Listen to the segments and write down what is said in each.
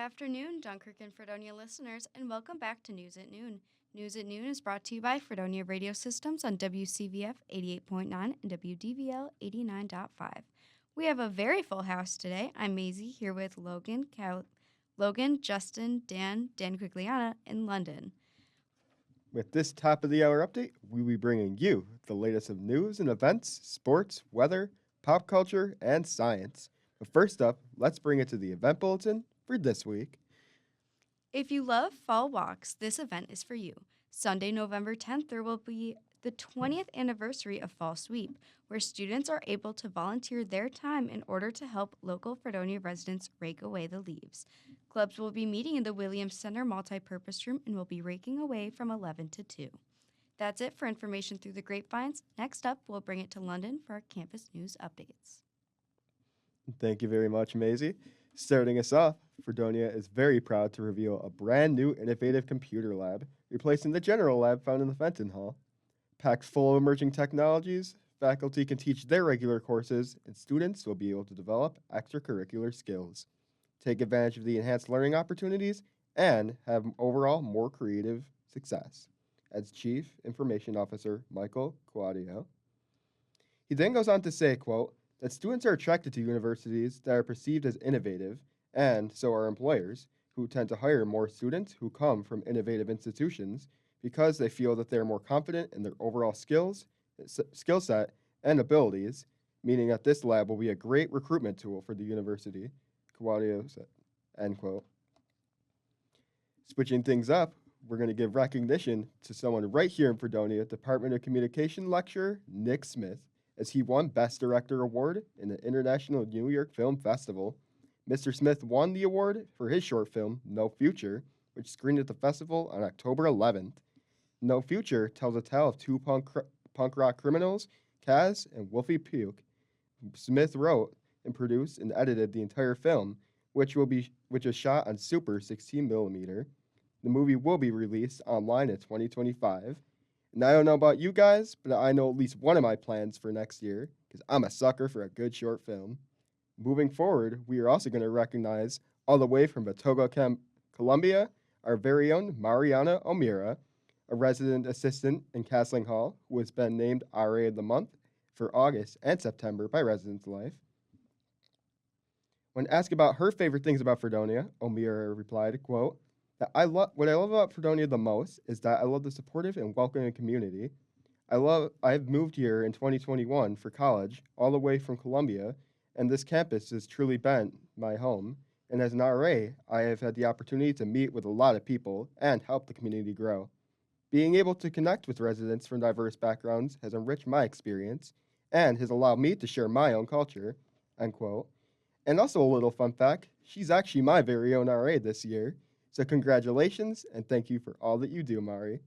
afternoon, Dunkirk and Fredonia listeners, and welcome back to News at Noon. News at Noon is brought to you by Fredonia Radio Systems on WCVF 88.9 and WDVL 89.5. We have a very full house today. I'm Maisie here with Logan, Justin, Dan Quagliana in London. With this top of the hour update, we'll be bringing you the latest of news and events, sports, weather, pop culture, and science. But first up, let's bring it to the event bulletin for this week. If you love fall walks, this event is for you. Sunday, November 10th, there will be the 20th anniversary of Fall Sweep, where students are able to volunteer their time in order to help local Fredonia residents rake away the leaves. Clubs will be meeting in the Williams Center multi-purpose room and will be raking away from 11 to 2. That's it for information through the grapevines. Next up, we'll bring it to London for our campus news updates. Thank you very much, Maisie. Starting us off, Fredonia is very proud to reveal a brand new innovative computer lab, replacing the general lab found in the Fenton Hall. Packed full of emerging technologies, faculty can teach their regular courses, and students will be able to develop extracurricular skills, take advantage of the enhanced learning opportunities, and have overall more creative success, adds Chief Information Officer Michael Quagliana. He then goes on to say, quote, that students are attracted to universities that are perceived as innovative, and so are employers, who tend to hire more students who come from innovative institutions because they feel that they're more confident in their overall skill set and abilities, meaning that this lab will be a great recruitment tool for the university, Quagliana said, end quote. Switching things up, we're going to give recognition to someone right here in Fredonia, Department of Communication lecturer Nick Smith, as he won Best Director Award in the International New York Film Festival. Mr. Smith won the award for his short film, No Future, which screened at the festival on October 11th. No Future tells a tale of two punk rock criminals, Kaz and Wolfie Puke. Smith wrote and produced and edited the entire film, which is shot on Super 16mm. The movie will be released online in 2025. And I don't know about you guys, but I know at least one of my plans for next year, because I'm a sucker for a good short film. Moving forward, we are also going to recognize, all the way from Bogotá, Colombia, our very own Mariana O'Meara, a resident assistant in Castling Hall, who has been named RA of the Month for August and September by Residence Life. When asked about her favorite things about Fredonia, O'Meara replied, quote, what I love about Fredonia the most is that I love the supportive and welcoming community. I've moved here in 2021 for college, all the way from Columbia, and this campus has truly been my home. And as an RA, I have had the opportunity to meet with a lot of people and help the community grow. Being able to connect with residents from diverse backgrounds has enriched my experience and has allowed me to share my own culture, end quote. And also a little fun fact, she's actually my very own RA this year. So congratulations, and thank you for all that you do, Mari.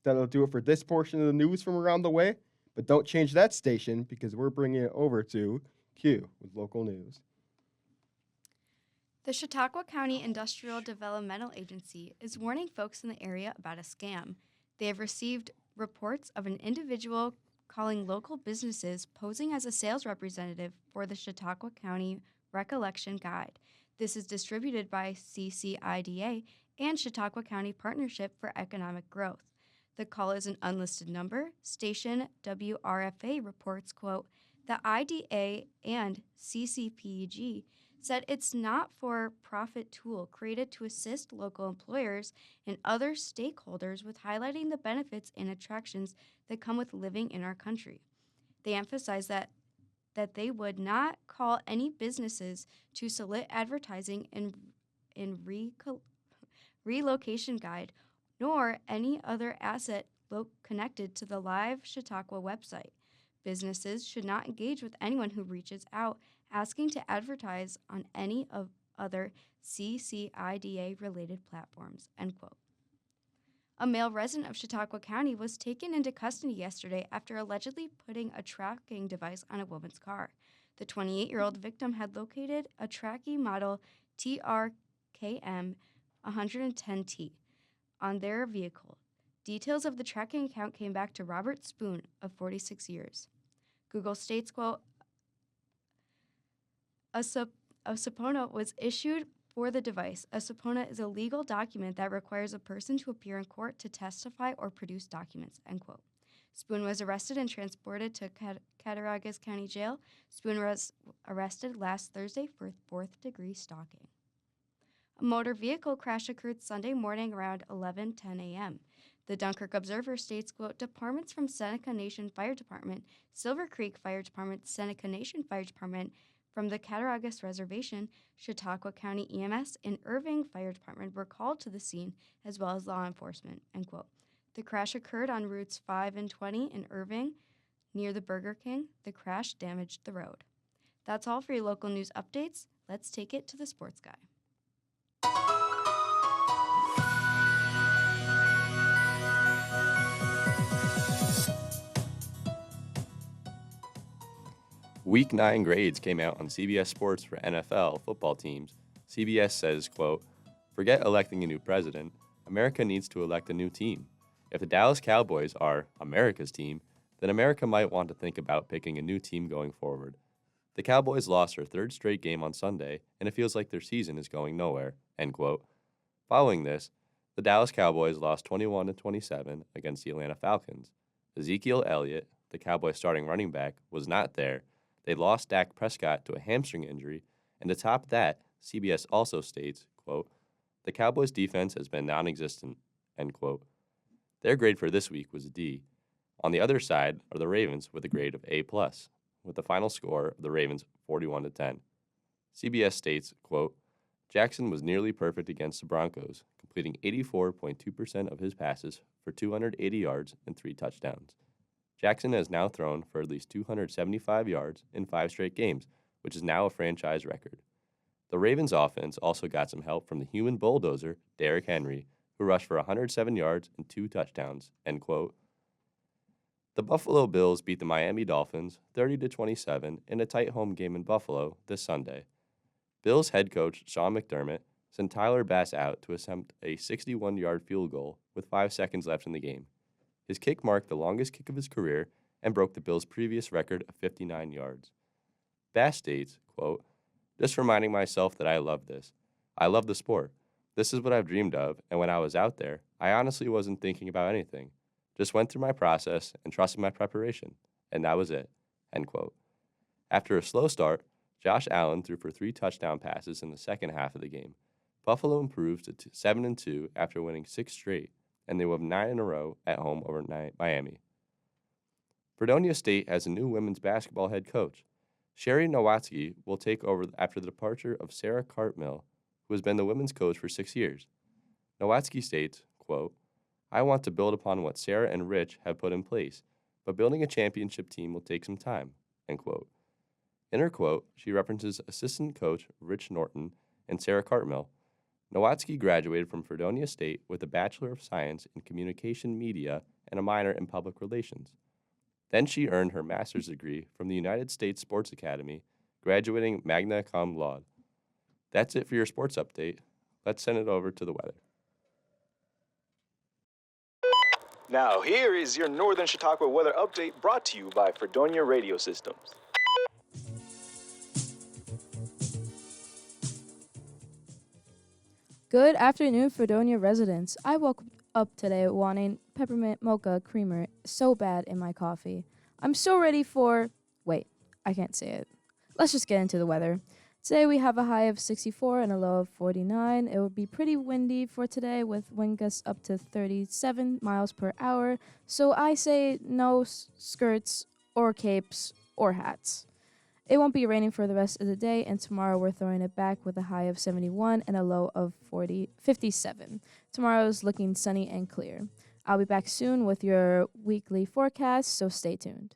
That'll do it for this portion of the news from around the way, but don't change that station because we're bringing it over to Q with local news. The Chautauqua County Industrial Developmental Agency is warning folks in the area about a scam. They have received reports of an individual calling local businesses posing as a sales representative for the Chautauqua County Recollection Guide. This is distributed by CCIDA and Chautauqua County Partnership for Economic Growth. The call is an unlisted number. Station WRFA reports, quote, the IDA and CCPG said it's not for-profit tool created to assist local employers and other stakeholders with highlighting the benefits and attractions that come with living in our country. They emphasize that they would not call any businesses to solicit advertising in relocation guide, nor any other asset connected to the live Chautauqua website. Businesses should not engage with anyone who reaches out asking to advertise on any of other CCIDA-related platforms, end quote. A male resident of Chautauqua County was taken into custody yesterday after allegedly putting a tracking device on a woman's car. The 28-year-old victim had located a tracking model TRKM 110T on their vehicle. Details of the tracking account came back to Robert Spoon of 46 years. Google states, quote, a subpoena was issued For the device, a subpoena is a legal document that requires a person to appear in court to testify or produce documents, end quote. Spoon was arrested and transported to Cattaraugus County Jail. Spoon was arrested last Thursday for fourth-degree stalking. A motor vehicle crash occurred Sunday morning around 11:10 a.m. The Dunkirk Observer states, quote, departments from Seneca Nation Fire Department, Silver Creek Fire Department, Seneca Nation Fire Department, from the Cattaraugus Reservation, Chautauqua County EMS, and Irving Fire Department were called to the scene, as well as law enforcement, end quote. The crash occurred on routes 5 and 20 in Irving, near the Burger King. The crash damaged the road. That's all for your local news updates. Let's take it to the sports guy. Week 9 grades came out on CBS Sports for NFL football teams. CBS says, quote, forget electing a new president. America needs to elect a new team. If the Dallas Cowboys are America's team, then America might want to think about picking a new team going forward. The Cowboys lost their third straight game on Sunday, and it feels like their season is going nowhere, end quote. Following this, the Dallas Cowboys lost 21-27 against the Atlanta Falcons. Ezekiel Elliott, the Cowboys starting running back, was not there. They lost Dak Prescott to a hamstring injury, and to top that, CBS also states, quote, the Cowboys' defense has been non-existent, end quote. Their grade for this week was a D. On the other side are the Ravens with a grade of A+, with the final score of the Ravens 41-10. CBS states, quote, Jackson was nearly perfect against the Broncos, completing 84.2% of his passes for 280 yards and 3 touchdowns. Jackson has now thrown for at least 275 yards in 5 straight games, which is now a franchise record. The Ravens' offense also got some help from the human bulldozer, Derrick Henry, who rushed for 107 yards and 2 touchdowns, end quote. The Buffalo Bills beat the Miami Dolphins 30-27 in a tight home game in Buffalo this Sunday. Bills head coach Sean McDermott sent Tyler Bass out to attempt a 61-yard field goal with 5 seconds left in the game. His kick marked the longest kick of his career and broke the Bills' previous record of 59 yards. Bass states, quote, just reminding myself that I love this. I love the sport. This is what I've dreamed of, and when I was out there, I honestly wasn't thinking about anything. Just went through my process and trusted my preparation, and that was it, end quote. After a slow start, Josh Allen threw for 3 touchdown passes in the second half of the game. Buffalo improved to 7-2 after winning 6 straight, and they will have 9 in a row at home over Miami. Fredonia State has a new women's basketball head coach. Sherry Nowatzki will take over after the departure of Sarah Cartmill, who has been the women's coach for 6 years. Nowatzki states, quote, I want to build upon what Sarah and Rich have put in place, but building a championship team will take some time, end quote. In her quote, she references assistant coach Rich Norton and Sarah Cartmill. Nowatzki graduated from Fredonia State with a Bachelor of Science in Communication Media and a minor in Public Relations. Then she earned her master's degree from the United States Sports Academy, graduating magna cum laude. That's it for your sports update. Let's send it over to the weather. Now here is your Northern Chautauqua weather update brought to you by Fredonia Radio Systems. Good afternoon, Fredonia residents. I woke up today wanting peppermint mocha creamer so bad in my coffee. I'm so ready for... Wait, I can't say it. Let's just get into the weather. Today we have a high of 64 and a low of 49. It will be pretty windy for today with wind gusts up to 37 miles per hour. So I say no skirts or capes or hats. It won't be raining for the rest of the day, and tomorrow we're throwing it back with a high of 71 and a low of 57. Tomorrow's looking sunny and clear. I'll be back soon with your weekly forecast, so stay tuned.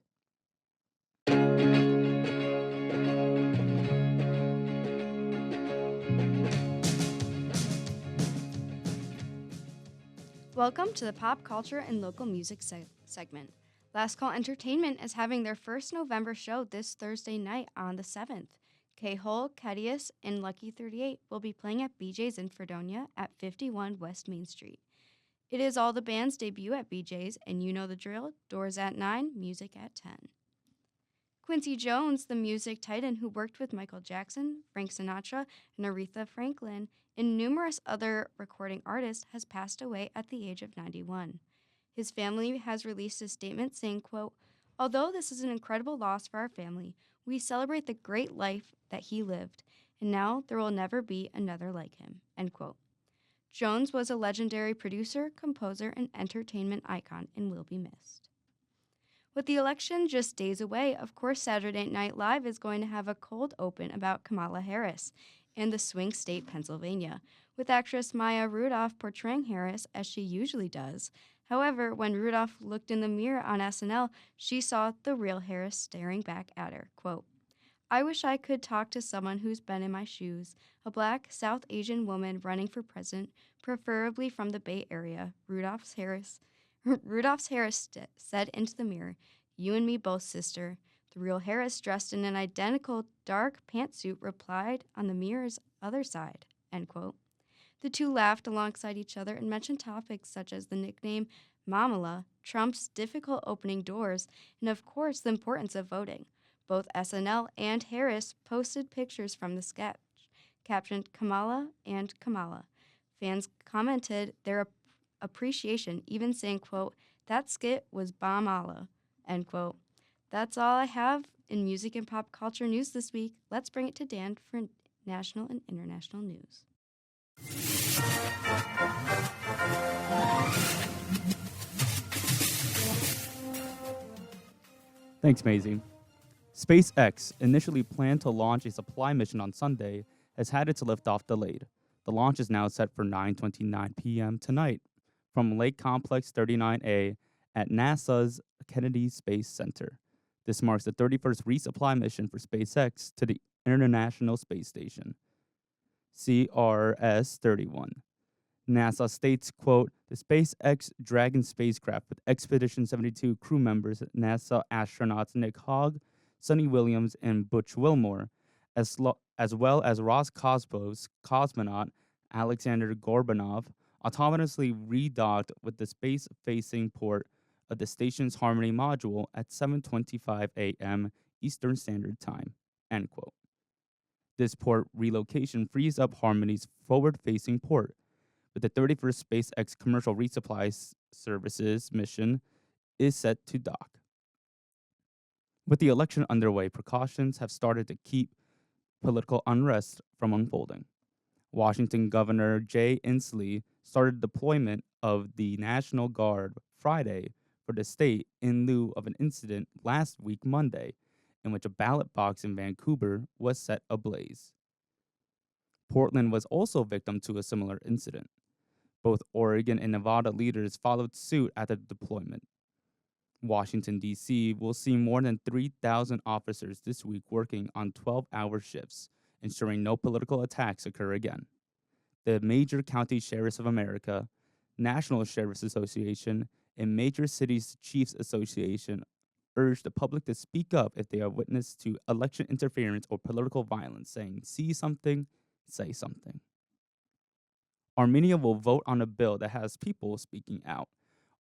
Welcome to the Pop Culture and Local Music segment. Last Call Entertainment is having their first November show this Thursday night on the 7th. K-Hole, Cadius, and Lucky 38 will be playing at BJ's in Fredonia at 51 West Main Street. It is all the band's debut at BJ's, and you know the drill. Doors at 9, music at 10. Quincy Jones, the music titan who worked with Michael Jackson, Frank Sinatra, and Aretha Franklin, and numerous other recording artists, has passed away at the age of 91. His family has released a statement saying, quote, "Although this is an incredible loss for our family, we celebrate the great life that he lived, and now there will never be another like him," end quote. Jones was a legendary producer, composer, and entertainment icon and will be missed. With the election just days away, of course Saturday Night Live is going to have a cold open about Kamala Harris and the swing state Pennsylvania, with actress Maya Rudolph portraying Harris as she usually does. However, when Rudolph looked in the mirror on SNL, she saw the real Harris staring back at her. Quote, "I wish I could talk to someone who's been in my shoes, a black South Asian woman running for president, preferably from the Bay Area," Rudolph's Harris said into the mirror. "You and me both, sister." The real Harris, dressed in an identical dark pantsuit, replied on the mirror's other side, end quote. The two laughed alongside each other and mentioned topics such as the nickname Mamala, Trump's difficult opening doors, and of course the importance of voting. Both SNL and Harris posted pictures from the sketch, captioned "Kamala and Kamala." Fans commented their appreciation, even saying, quote, "That skit was bomb-alla," end quote. That's all I have in music and pop culture news this week. Let's bring it to Dan for national and international news. Thanks, Maisie. SpaceX, initially planned to launch a supply mission on Sunday, has had its liftoff delayed. The launch is now set for 9:29 p.m. tonight from Lake Complex 39A at NASA's Kennedy Space Center. This marks the 31st resupply mission for SpaceX to the International Space Station, CRS-31. NASA states, quote, "The SpaceX Dragon spacecraft with Expedition 72 crew members, NASA astronauts Nick Hogg, Sonny Williams, and Butch Wilmore, as well as Roscosmos cosmonaut Alexander Gorbanov, autonomously redocked with the space-facing port of the station's Harmony module at 7:25 a.m. Eastern Standard Time," end quote. This port relocation frees up Harmony's forward-facing port, with the 31st SpaceX commercial resupply services mission is set to dock. With the election underway, precautions have started to keep political unrest from unfolding. Washington Governor Jay Inslee started deployment of the National Guard Friday for the state in lieu of an incident last week Monday, in which a ballot box in Vancouver was set ablaze. Portland was also victim to a similar incident. Both Oregon and Nevada leaders followed suit at the deployment. Washington, D.C. will see more than 3,000 officers this week working on 12-hour shifts, ensuring no political attacks occur again. The major county sheriffs of America, National Sheriffs Association, and Major Cities Chiefs Association urge the public to speak up if they are witness to election interference or political violence, saying, "See something, say something." Armenia will vote on a bill that has people speaking out.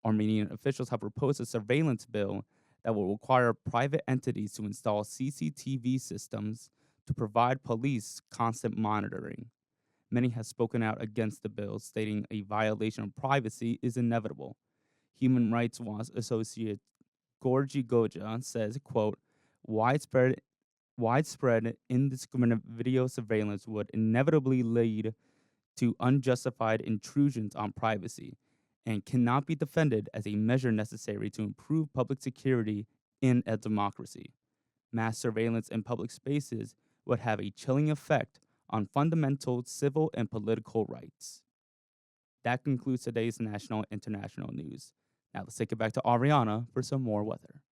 Armenian officials have proposed a surveillance bill that will require private entities to install CCTV systems to provide police constant monitoring. Many have spoken out against the bill, stating a violation of privacy is inevitable. Human Rights Watch Associate Gorgi Goja says, quote, widespread indiscriminate video surveillance would inevitably lead to unjustified intrusions on privacy and cannot be defended as a measure necessary to improve public security in a democracy. Mass surveillance in public spaces would have a chilling effect on fundamental civil and political rights. That concludes today's national and international news. Now let's take it back to Aryana for some more weather.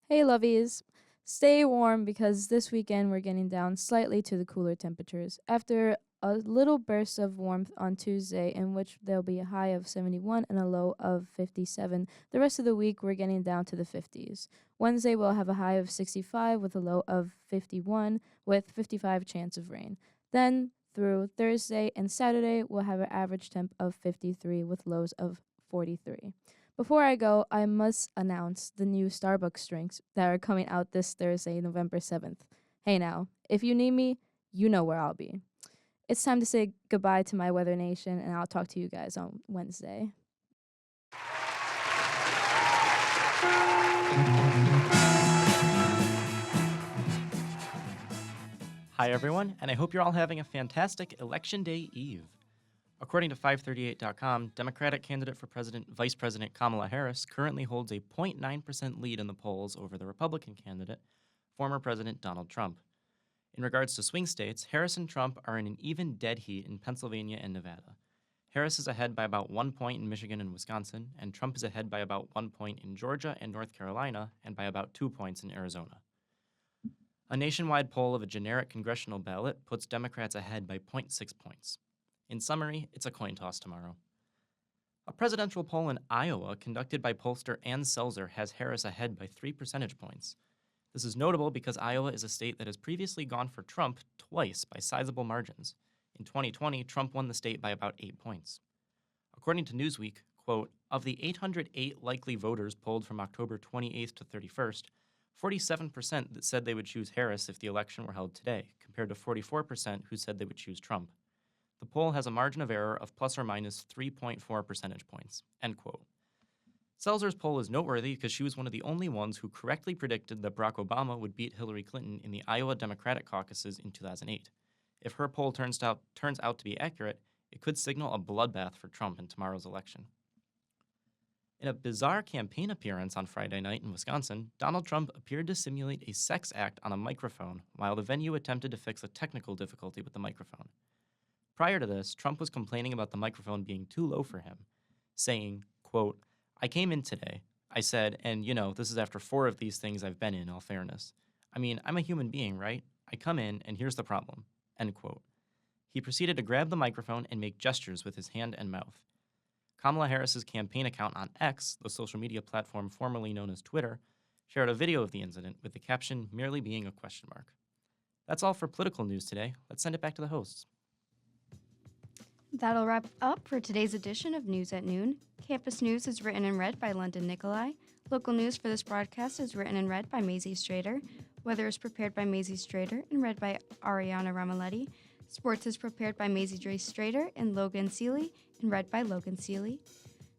Hey, lovies. Stay warm because this weekend we're getting down slightly to the cooler temperatures. After a little burst of warmth on Tuesday, in which there'll be a high of 71 and a low of 57, the rest of the week we're getting down to the 50s. Wednesday we'll have a high of 65 with a low of 51 with 55 chance of rain. Then through Thursday and Saturday we'll have an average temp of 53 with lows of 43. Before I go, I must announce the new Starbucks drinks that are coming out this Thursday, November 7th. Hey now, if you need me, you know where I'll be. It's time to say goodbye to my Weather Nation, and I'll talk to you guys on Wednesday. Hi, everyone, and I hope you're all having a fantastic Election Day Eve. According to 538.com, Democratic candidate for Vice President Kamala Harris currently holds a 0.9% lead in the polls over the Republican candidate, former President Donald Trump. In regards to swing states, Harris and Trump are in an even dead heat in Pennsylvania and Nevada. Harris is ahead by about 1 point in Michigan and Wisconsin, and Trump is ahead by about 1 point in Georgia and North Carolina, and by about 2 points in Arizona. A nationwide poll of a generic congressional ballot puts Democrats ahead by 0.6 points. In summary, it's a coin toss tomorrow. A presidential poll in Iowa conducted by pollster Ann Selzer has Harris ahead by 3 percentage points. This is notable because Iowa is a state that has previously gone for Trump twice by sizable margins. In 2020, Trump won the state by about 8 points. According to Newsweek, quote, of the 808 likely voters polled from October 28th to 31st, 47% that said they would choose Harris if the election were held today, compared to 44% who said they would choose Trump. The poll has a margin of error of plus or minus 3.4 percentage points, end quote. Selzer's poll is noteworthy because she was one of the only ones who correctly predicted that Barack Obama would beat Hillary Clinton in the Iowa Democratic caucuses in 2008. If her poll turns out to be accurate, it could signal a bloodbath for Trump in tomorrow's election. In a bizarre campaign appearance on Friday night in Wisconsin, Donald Trump appeared to simulate a sex act on a microphone while the venue attempted to fix a technical difficulty with the microphone. Prior to this, Trump was complaining about the microphone being too low for him, saying, quote, I came in today. I said, and this is after 4 of these things I've been in, all fairness. I mean, I'm a human being, right? I come in, and here's the problem, end quote. He proceeded to grab the microphone and make gestures with his hand and mouth. Kamala Harris's campaign account on X, the social media platform formerly known as Twitter, shared a video of the incident with the caption merely being a question mark. That's all for political news today. Let's send it back to the hosts. That'll wrap up for today's edition of News at Noon. Campus News is written and read by London Nickolai. Local news for this broadcast is written and read by Maisie Strader. Weather is prepared by Maisie Strader and read by Aryana Ramalhete. Sports is prepared by Maisie Strader and Logan Seeley and read by Logan Seeley.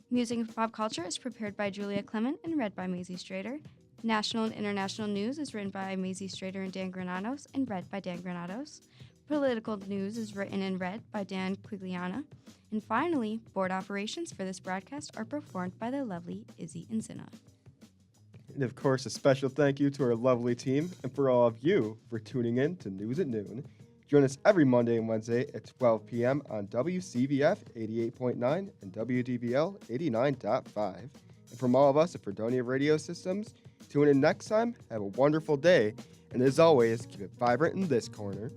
Music and pop culture is prepared by Julia Klement and read by Maisie Strader. National and international news is written by Maisie Strader and Dan Granados and read by Dan Granados. Political news is written and read by Dan Quagliana. And finally, board operations for this broadcast are performed by the lovely Izzie and Inzinna. And of course, a special thank you to our lovely team and for all of you for tuning in to News at Noon. Join us every Monday and Wednesday at 12 p.m. on WCVF 88.9 and WDVL 89.5. And from all of us at Fredonia Radio Systems, tune in next time, have a wonderful day, and as always, keep it vibrant in this corner.